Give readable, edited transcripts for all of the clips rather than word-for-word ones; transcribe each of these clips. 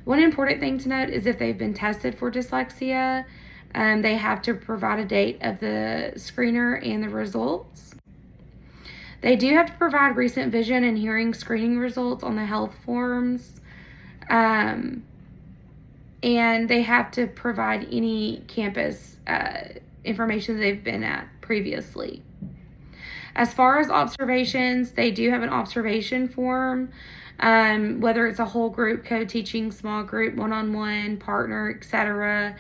One important thing to note is if they've been tested for dyslexia, they have to provide a date of the screener and the results. They do have to provide recent vision and hearing screening results on the health forms. And they have to provide any campus information they've been at previously. As far as observations, they do have an observation form, whether it's a whole group, co-teaching, small group, one-on-one, partner, etc.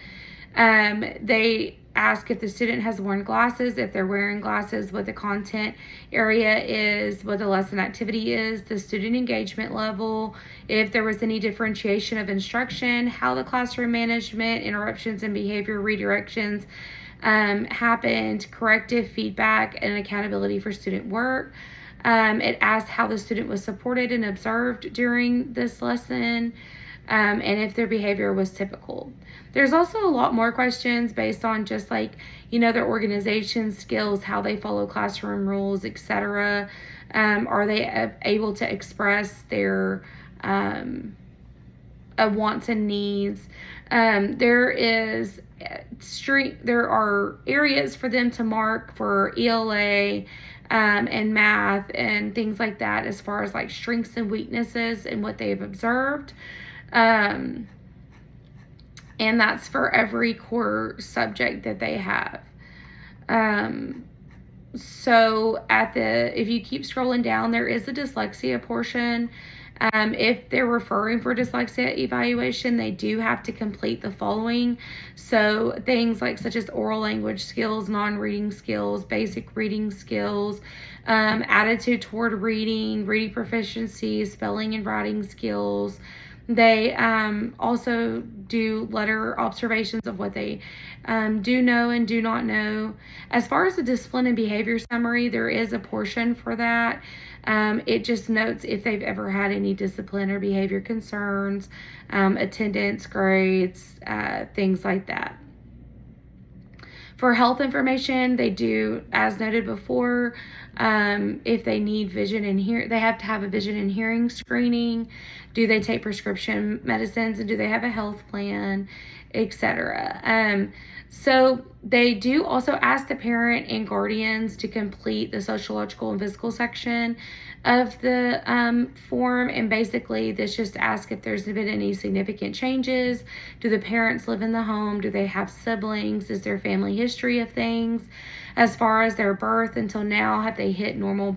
They ask if the student has worn glasses, if they're wearing glasses, what the content area is, what the lesson activity is, the student engagement level, if there was any differentiation of instruction, how the classroom management, interruptions and behavior redirections happened, corrective feedback, and accountability for student work. It asks how the student was supported and observed during this lesson, and if their behavior was typical. There's also a lot more questions based on just like, their organization skills, how they follow classroom rules, etc. Are they able to express their wants and needs? There are areas for them to mark for ELA and math and things like that, as far as like strengths and weaknesses and what they've observed. And that's for every core subject that they have. So if you keep scrolling down, there is a dyslexia portion. If they're referring for dyslexia evaluation, they do have to complete the following. So things like such as oral language skills, non-reading skills, basic reading skills, attitude toward reading, reading proficiency, spelling and writing skills. They also do letter observations of what they do know and do not know. As far as the discipline and behavior summary, there is a portion for that. It just notes if they've ever had any discipline or behavior concerns, attendance, grades, things like that. For health information, they do, as noted before, if they need vision and hearing, they have to have a vision and hearing screening. Do they take prescription medicines, and do they have a health plan, etc. So they do also ask the parent and guardians to complete the sociological and physical section of the form, and basically this just asks if there's been any significant changes. Do the parents live in the home? Do they have siblings? Is there family history of things? As far as their birth until now, have they hit normal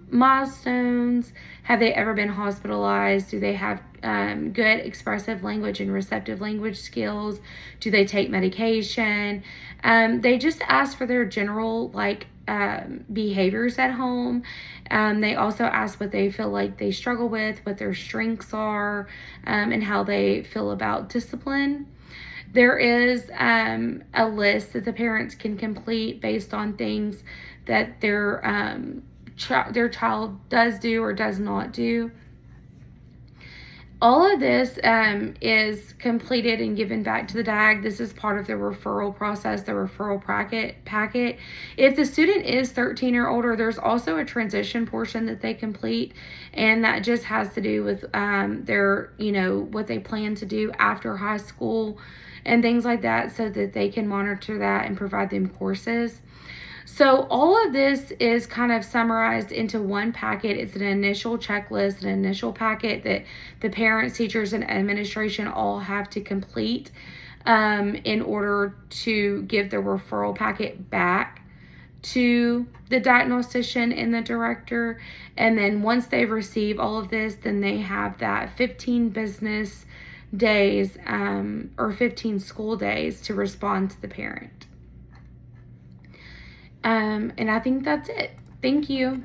milestones? Have they ever been hospitalized? Do they have good expressive language and receptive language skills? Do they take medication? They just ask for their general behaviors at home. They also ask what they feel like they struggle with, what their strengths are, and how they feel about discipline. There is a list that the parents can complete based on things that their child does do or does not do. All of this is completed and given back to the DAG. This is part of the referral process, the referral packet. If the student is 13 or older, there's also a transition portion that they complete, and that just has to do with their, what they plan to do after high school and things like that, so that they can monitor that and provide them courses. So all of this is kind of summarized into one packet. It's an initial checklist, an initial packet that the parents, teachers, and administration all have to complete in order to give the referral packet back to the diagnostician and the director. And then once they receive all of this, then they have that 15 business days or 15 school days to respond to the parent. And I think that's it. Thank you.